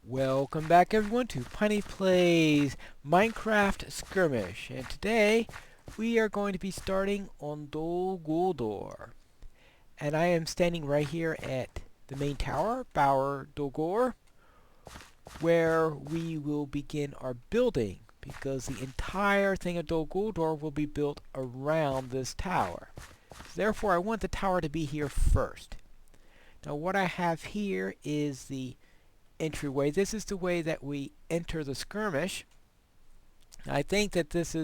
Welcome back everyone to Piney Plays Minecraft Skirmish, and today we are going to be starting on Guldur. And I am standing right here at the main tower, Bower Dolgor, where we will begin our building, because the entire thing of Guldur will be built around this tower. So therefore I want the tower to be here first. Now what I have here is the entryway. This is the way that we enter the skirmish. I think that this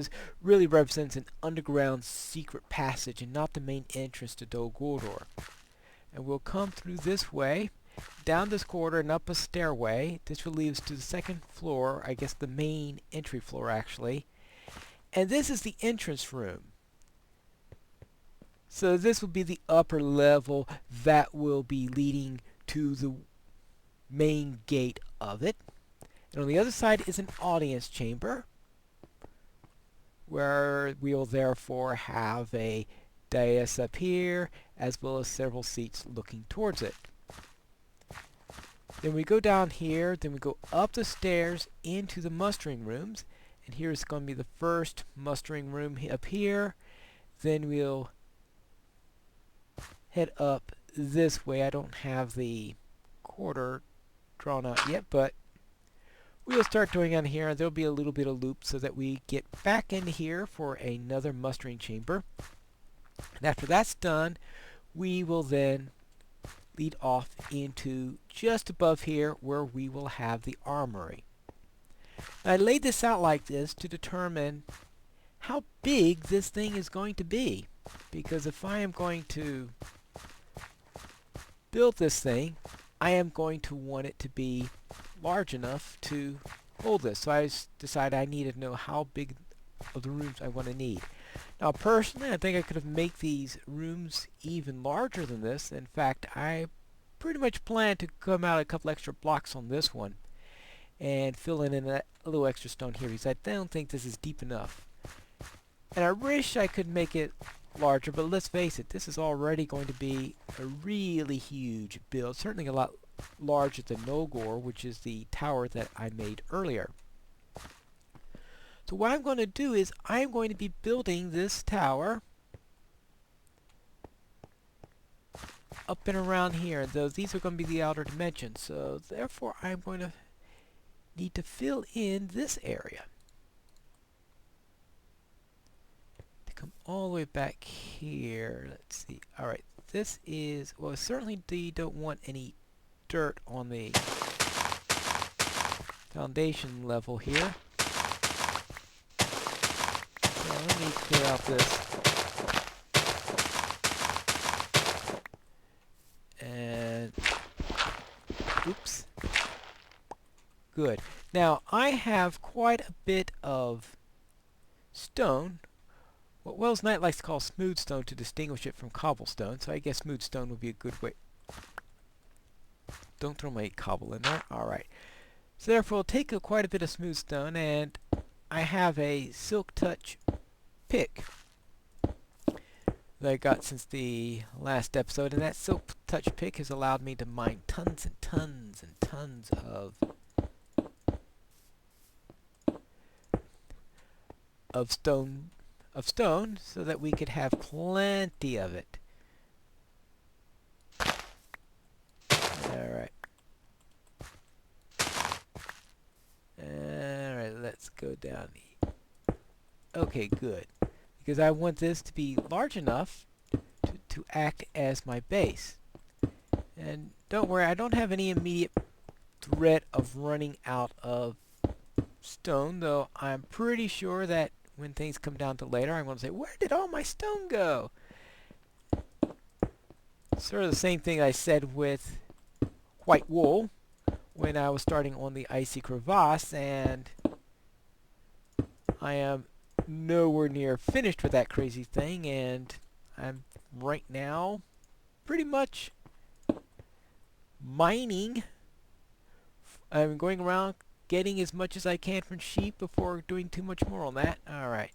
really represents an underground secret passage and not the main entrance to Dol Guldur. And we'll come through this way, down this corridor and up a stairway. This will lead us to the second floor, I guess the main entry floor actually. And this is the entrance room. So this will be the upper level that will be leading to the main gate of it. And on the other side is an audience chamber, where we'll therefore have a dais up here as well as several seats looking towards it. Then we go down here, then we go up the stairs into the mustering rooms, and here's going to be the first mustering room up here. Then we'll head up this way. I don't have the quarter drawn out yet, but we'll start doing on here. There'll be a little bit of loop so that we get back in here for another mustering chamber. And after that's done, we will then lead off into just above here where we will have the armory. I laid this out like this to determine how big this thing is going to be, because if I am going to build this thing, I am going to want it to be large enough to hold this. So I decided I needed to know how big of the rooms I want to need. Now personally, I think I could have made these rooms even larger than this. In fact, I pretty much plan to come out a couple extra blocks on this one and fill in a little extra stone here, because I don't think this is deep enough. And I wish I could make it larger, but let's face it, this is already going to be a really huge build, certainly a lot larger than Nogor, which is the tower that I made earlier. So what I'm going to do is I'm going to be building this tower up and around here. These are going to be the outer dimensions, so therefore I'm going to need to fill in this area. Come all the way back here. Let's see. Alright, this is, well, certainly you don't want any dirt on the foundation level here. So let me clear out this. And, oops. Good. Now, I have quite a bit of stone. What Wells Knight likes to call smooth stone to distinguish it from cobblestone, so I guess smooth stone would be a good way. Don't throw my cobble in there. Alright. So therefore we'll take quite a bit of smooth stone, and I have a silk touch pick that I got since the last episode, and that silk touch pick has allowed me to mine tons and tons and tons of stone so that we could have plenty of it. Alright. Alright, let's go down. Okay, good. Because I want this to be large enough to act as my base. And don't worry, I don't have any immediate threat of running out of stone, though I'm pretty sure that when things come down to later, I'm going to say, where did all my stone go? Sort of the same thing I said with white wool when I was starting on the icy crevasse, and I am nowhere near finished with that crazy thing, and I'm right now pretty much mining. I'm going around getting as much as I can from sheep before doing too much more on that. Alright.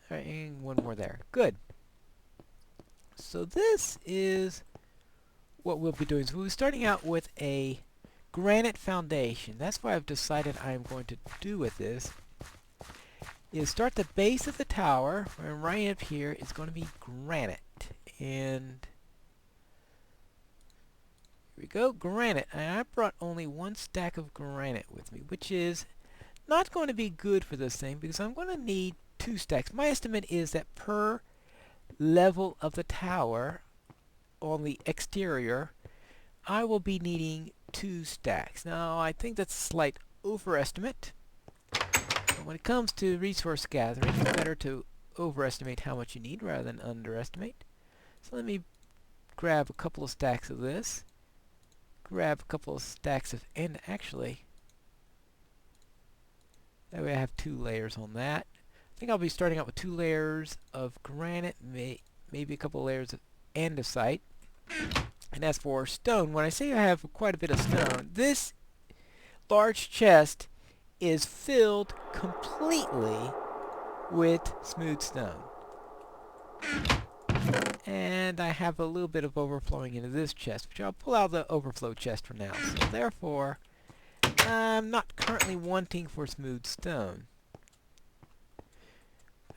Alright, and one more there. Good. So this is what we'll be doing. So we'll be starting out with a granite foundation. That's what I've decided I'm going to do with this. Is start the base of the tower, and right up here is going to be granite. And here we go, granite. And I brought only one stack of granite with me, which is not going to be good for this thing because I'm going to need 2 stacks. My estimate is that per level of the tower on the exterior, I will be needing 2 stacks. Now, I think that's a slight overestimate. But when it comes to resource gathering, it's better to overestimate how much you need rather than underestimate. So let me grab a couple of stacks of this. Grab a couple of stacks of, and actually, that way I have 2 layers on that. I think I'll be starting out with 2 layers of granite, maybe a couple of layers of andesite. And as for stone, when I say I have quite a bit of stone, this large chest is filled completely with smooth stone. And I have a little bit of overflowing into this chest, which I'll pull out the overflow chest for now. So therefore, I'm not currently wanting for smooth stone.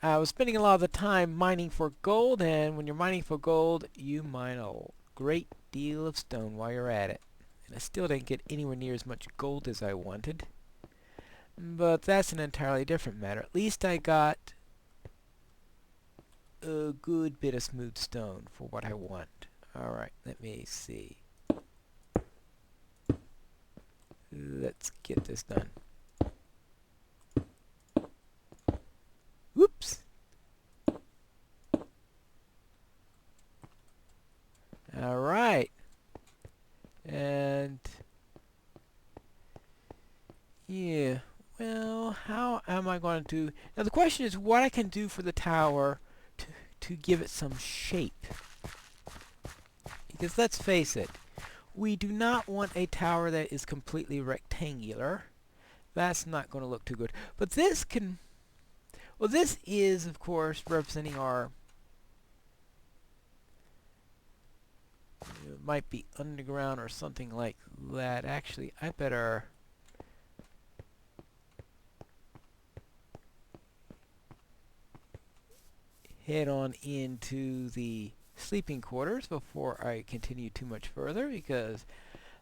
I was spending a lot of the time mining for gold, and when you're mining for gold, you mine a great deal of stone while you're at it. And I still didn't get anywhere near as much gold as I wanted. But that's an entirely different matter. At least I got a good bit of smooth stone for what I want. Alright, let me see. Let's get this done. Whoops! Alright. And yeah, well, how am I going to... Now the question is what I can do for the tower to give it some shape. Because let's face it, we do not want a tower that is completely rectangular. That's not going to look too good. But this can... Well, this is, of course, representing our... It might be underground or something like that. Actually, I better... head on into the sleeping quarters before I continue too much further, because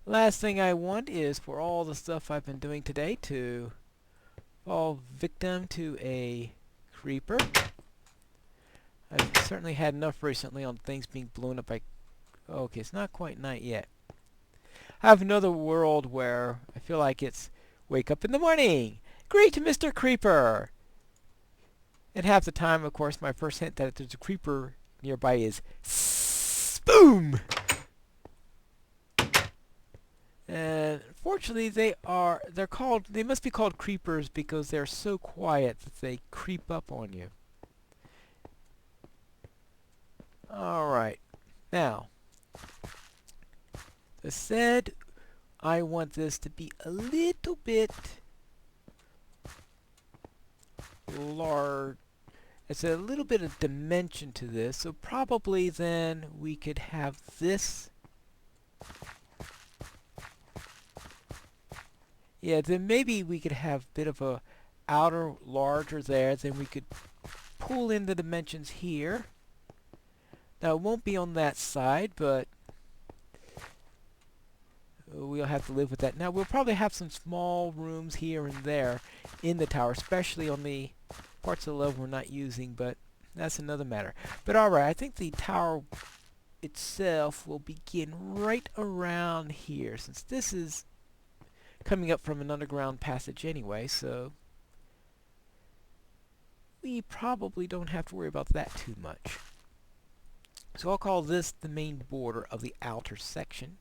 last thing I want is for all the stuff I've been doing today to fall victim to a creeper. I've certainly had enough recently on things being blown up by... Okay, it's not quite night yet. I have another world where I feel like it's wake up in the morning. Greet Mr. Creeper! And half the time, of course, my first hint that there's a creeper nearby is boom! And fortunately, they must be called creepers because they're so quiet that they creep up on you. Alright, now, as I said, I want this to be a little bit large. It's a little bit of dimension to this, so probably then we could have this. Yeah, then maybe we could have a bit of a outer larger there, then we could pull in the dimensions here. Now it won't be on that side, but we'll have to live with that. Now we'll probably have some small rooms here and there in the tower, especially on the parts of the level we're not using, but that's another matter. But alright, I think the tower itself will begin right around here, since this is coming up from an underground passage anyway, so we probably don't have to worry about that too much. So I'll call this the main border of the outer section.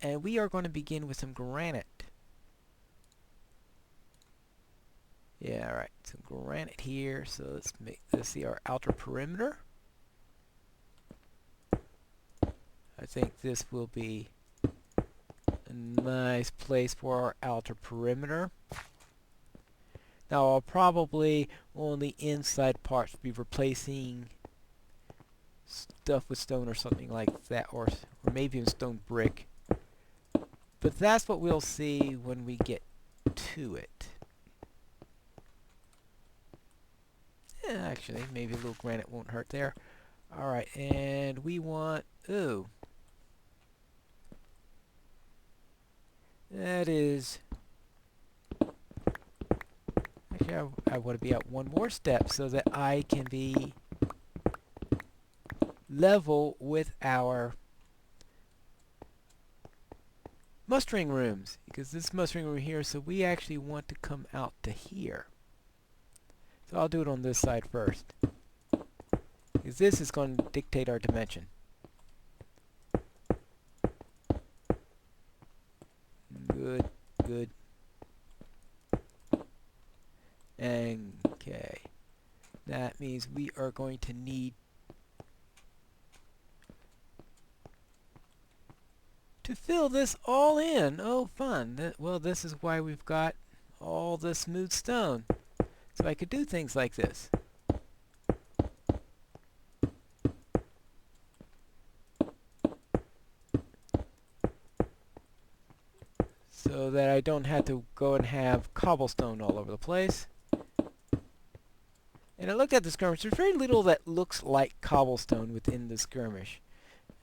And we are going to begin with some granite. Yeah, alright, some granite here. So let's make this our outer perimeter. I think this will be a nice place for our outer perimeter. Now I'll probably on the inside parts be replacing stuff with stone or something like that, or maybe even stone brick. But that's what we'll see when we get to it. Yeah, actually, maybe a little granite won't hurt there. Alright, and we want... Ooh. That is... Actually, I want to be at one more step so that I can be level with our mustering rooms. Because this mustering room here, so we actually want to come out to here. So I'll do it on this side first. Because this is going to dictate our dimension. Good, good. Okay. That means we are going to need to fill this all in. Oh, fun. Well, this is why we've got all the smooth stone. So I could do things like this. So that I don't have to go and have cobblestone all over the place. And I looked at the skirmish. There's very little that looks like cobblestone within the skirmish.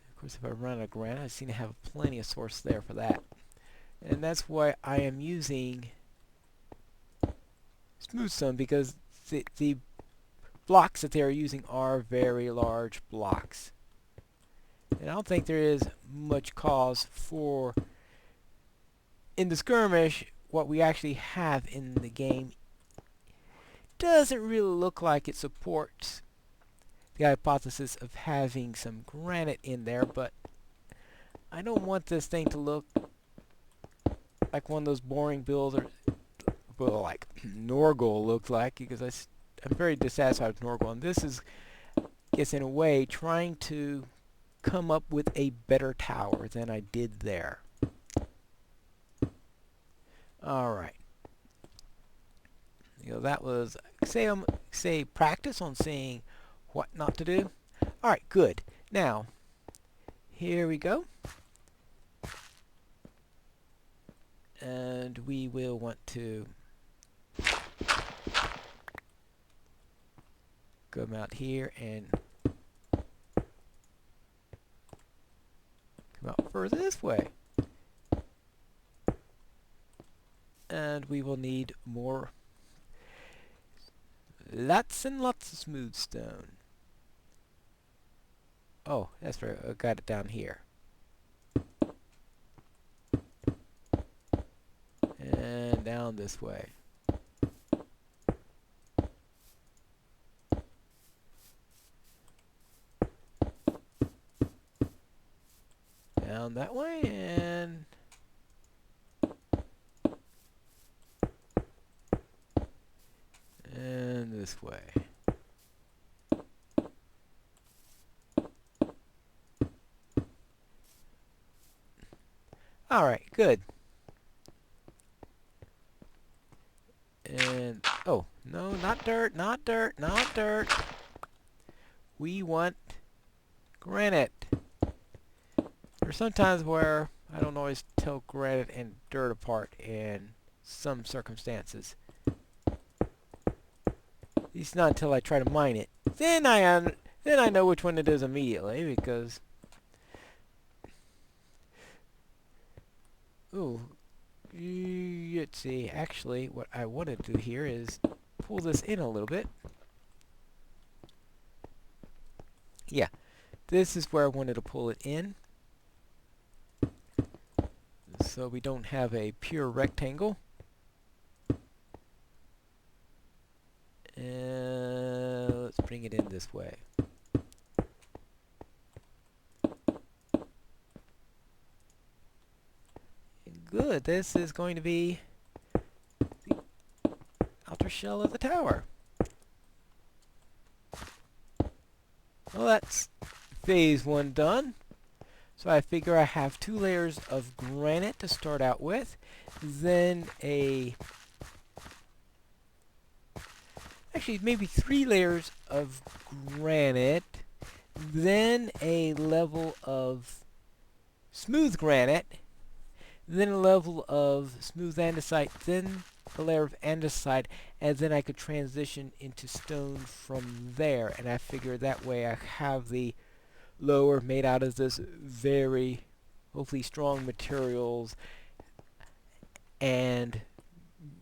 Of course, if I run out of granite, I seem to have plenty of source there for that. And that's why I am using smooth stone, because the blocks that they are using are very large blocks. And I don't think there is much cause for, in the skirmish, what we actually have in the game doesn't really look like it supports the hypothesis of having some granite in there, but I don't want this thing to look like one of those boring builders, well, like Norgol looked like, because I'm very dissatisfied with Norgol, and this is, guess in a way, trying to come up with a better tower than I did there. Alright. You know, that was say practice on seeing what not to do. Alright, good. Now, here we go. And we will want to come out here and come out further this way. And we will need more, lots and lots of smooth stone. Oh, that's right, I got it down here. And down this way. Down that way, and this way. Alright, good. And, oh, no, not dirt, not dirt, not dirt. We want granite. There's sometimes where I don't always tell granite and dirt apart in some circumstances. At least not until I try to mine it. Then I know which one it is immediately, because... Ooh. Let's see. Actually, what I want to do here is pull this in a little bit. Yeah. This is where I wanted to pull it in. So we don't have a pure rectangle. And let's bring it in this way. Good, this is going to be the outer shell of the tower. Well, that's phase 1 done. So I figure I have 2 layers of granite to start out with, then actually maybe 3 layers of granite, then a level of smooth granite, then a level of smooth andesite, then a layer of andesite, and then I could transition into stone from there. And I figure that way I have the lower made out of this very hopefully strong materials, and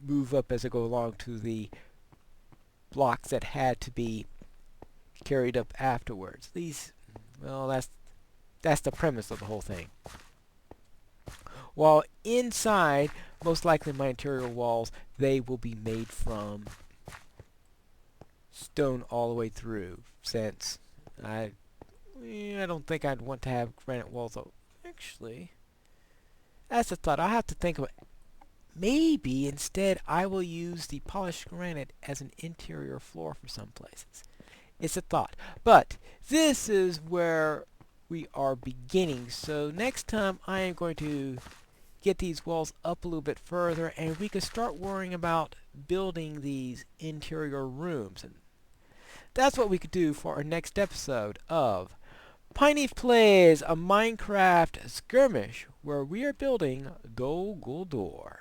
move up as I go along to the blocks that had to be carried up afterwards. These, well, that's the premise of the whole thing. While inside, most likely my interior walls, they will be made from stone all the way through, since I don't think I'd want to have granite walls. Actually, that's a thought. I'll have to think of it. Maybe instead I will use the polished granite as an interior floor for some places. It's a thought. But this is where we are beginning. So next time I am going to get these walls up a little bit further, and we can start worrying about building these interior rooms. And that's what we could do for our next episode of Pineleaf Plays a Minecraft Skirmish, where we are building Guldur.